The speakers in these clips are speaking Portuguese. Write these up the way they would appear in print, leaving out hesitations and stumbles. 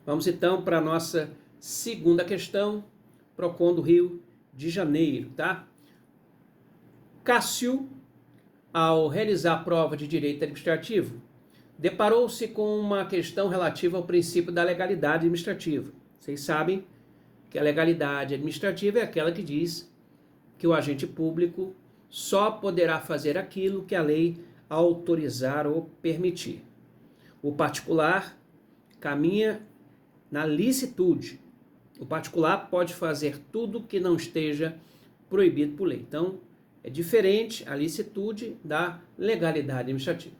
Vamos então para a nossa segunda questão, PROCON do Rio de Janeiro, tá? Cássio, ao realizar a prova de direito administrativo, deparou-se com uma questão relativa ao princípio da legalidade administrativa. Vocês sabem que a legalidade administrativa é aquela que diz que o agente público só poderá fazer aquilo que a lei autorizar ou permitir. O particular caminha na licitude. O particular pode fazer tudo que não esteja proibido por lei. Então, é diferente a licitude da legalidade administrativa.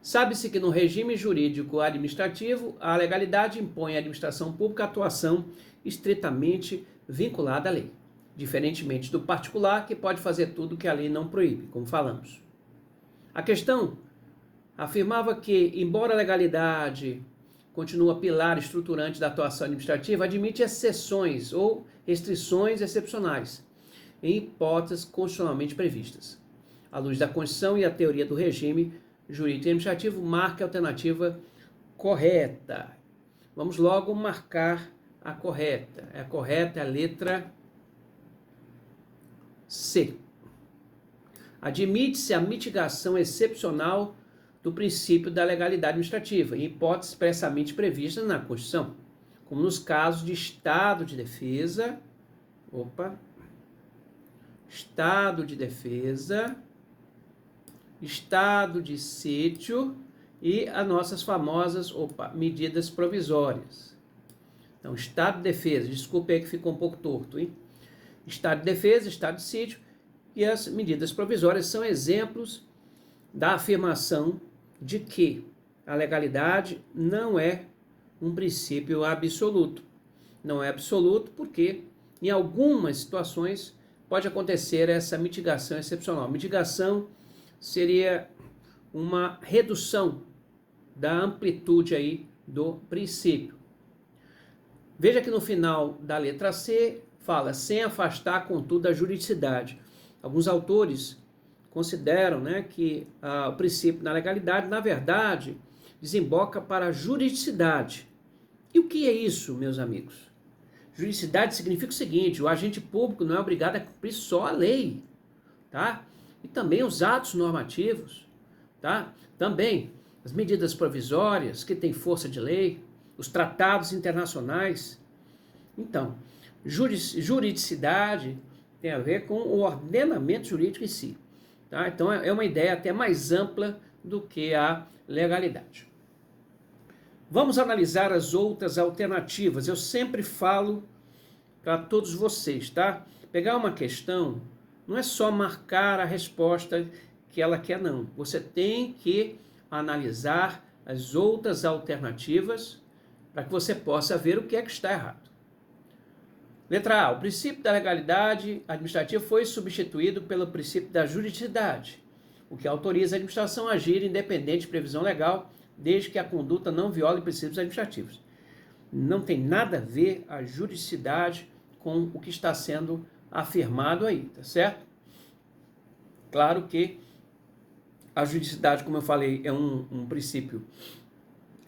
Sabe-se que no regime jurídico administrativo, a legalidade impõe à administração pública a atuação estritamente vinculada à lei, diferentemente do particular, que pode fazer tudo que a lei não proíbe, como falamos. A questão afirmava que, embora a legalidade continua pilar estruturante da atuação administrativa, admite exceções ou restrições excepcionais, em hipóteses constitucionalmente previstas. À luz da Constituição e a teoria do regime jurídico e administrativo, marque a alternativa correta. Vamos logo marcar a correta. A correta é a letra C. Admite-se a mitigação excepcional do princípio da legalidade administrativa, em hipóteses expressamente previstas na Constituição, como nos casos de estado de defesa, estado de sítio e as nossas famosas, medidas provisórias. Então, estado de defesa, desculpe aí que ficou um pouco torto, hein? Estado de defesa, estado de sítio e as medidas provisórias são exemplos da afirmação de que a legalidade não é um princípio absoluto. Não é absoluto porque, em algumas situações, pode acontecer essa mitigação excepcional. Mitigação seria uma redução da amplitude aí do princípio. Veja que no final da letra C fala, sem afastar, contudo, a juridicidade. Alguns autores consideram, que o princípio da legalidade, na verdade, desemboca para a juridicidade. E o que é isso, meus amigos? Juridicidade significa o seguinte: o agente público não é obrigado a cumprir só a lei, tá? E também os atos normativos, tá? Também as medidas provisórias que têm força de lei, os tratados internacionais. Então, juridicidade tem a ver com o ordenamento jurídico em si. Tá? Então, é uma ideia até mais ampla do que a legalidade. Vamos analisar as outras alternativas. Eu sempre falo para todos vocês, tá? Pegar uma questão não é só marcar a resposta que ela quer, não. Você tem que analisar as outras alternativas para que você possa ver o que é que está errado. Letra A. O princípio da legalidade administrativa foi substituído pelo princípio da juridicidade, o que autoriza a administração a agir independente de previsão legal, desde que a conduta não viole princípios administrativos. Não tem nada a ver a juridicidade com o que está sendo afirmado aí, tá certo? Claro que a juridicidade, como eu falei, é um princípio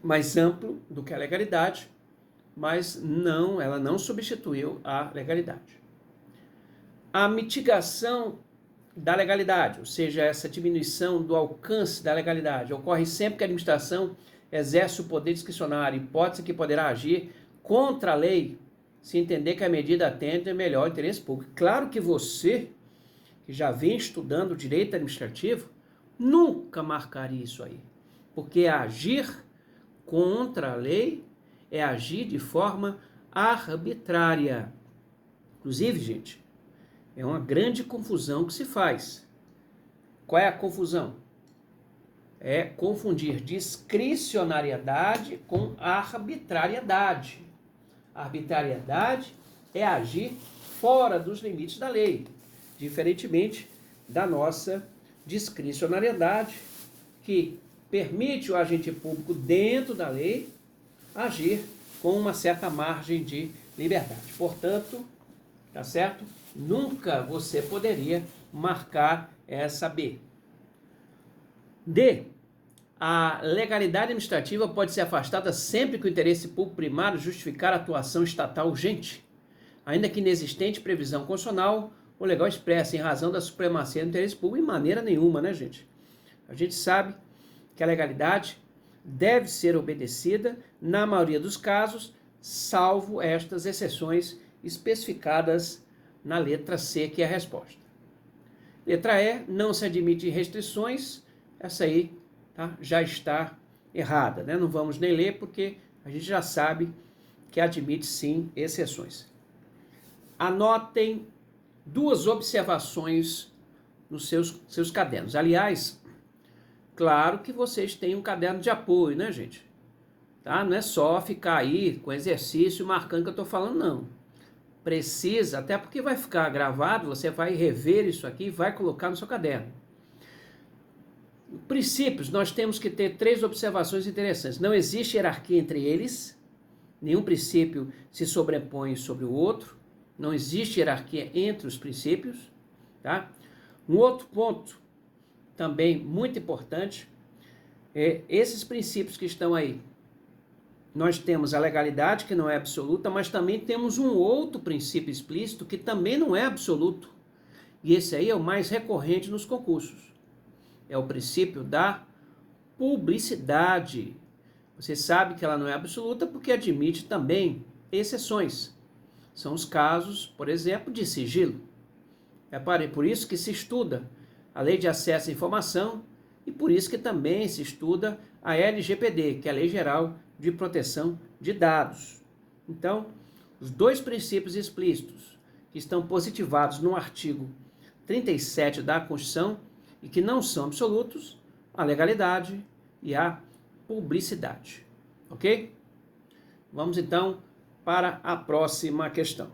mais amplo do que a legalidade, mas ela não substituiu a legalidade. A mitigação da legalidade, ou seja, essa diminuição do alcance da legalidade, ocorre sempre que a administração exerce o poder discricionário, hipótese que poderá agir contra a lei, se entender que a medida atende ao melhor interesse público. Claro que você, que já vem estudando direito administrativo, nunca marcaria isso aí, porque agir contra a lei é agir de forma arbitrária. Inclusive, gente, é uma grande confusão que se faz. Qual é a confusão? É confundir discricionariedade com arbitrariedade. Arbitrariedade é agir fora dos limites da lei, diferentemente da nossa discricionariedade, que permite o agente público, dentro da lei, agir com uma certa margem de liberdade. Portanto, tá certo? Nunca você poderia marcar essa B. D. a legalidade administrativa pode ser afastada sempre que o interesse público primário justificar a atuação estatal urgente, ainda que inexistente previsão constitucional ou legal expressa em razão da supremacia do interesse público, em maneira nenhuma, né, gente? A gente sabe que a legalidade deve ser obedecida na maioria dos casos, salvo estas exceções especificadas na letra C, que é a resposta. Letra E, não se admite restrições, essa aí, tá, já está errada, né? Não vamos nem ler porque a gente já sabe que admite sim exceções. Anotem 2 observações nos seus cadernos. Aliás, claro que vocês têm um caderno de apoio, né, gente? Tá? Não é só ficar aí com exercício marcando que eu estou falando, não. Precisa, até porque vai ficar gravado, você vai rever isso aqui e vai colocar no seu caderno. Princípios, nós temos que ter 3 observações interessantes. Não existe hierarquia entre eles, nenhum princípio se sobrepõe sobre o outro, não existe hierarquia entre os princípios, tá? Um outro ponto também muito importante é esses princípios que estão aí. Nós temos a legalidade, que não é absoluta, mas também temos um outro princípio explícito que também não é absoluto. E esse aí é o mais recorrente nos concursos. É o princípio da publicidade. Você sabe que ela não é absoluta porque admite também exceções. São os casos, por exemplo, de sigilo. É por isso que se estuda a Lei de Acesso à Informação e por isso que também se estuda a LGPD, que é a Lei Geral de Proteção de Dados. Então, os 2 princípios explícitos que estão positivados no artigo 37 da Constituição e que não são absolutos, a legalidade e a publicidade. Ok? Vamos então para a próxima questão.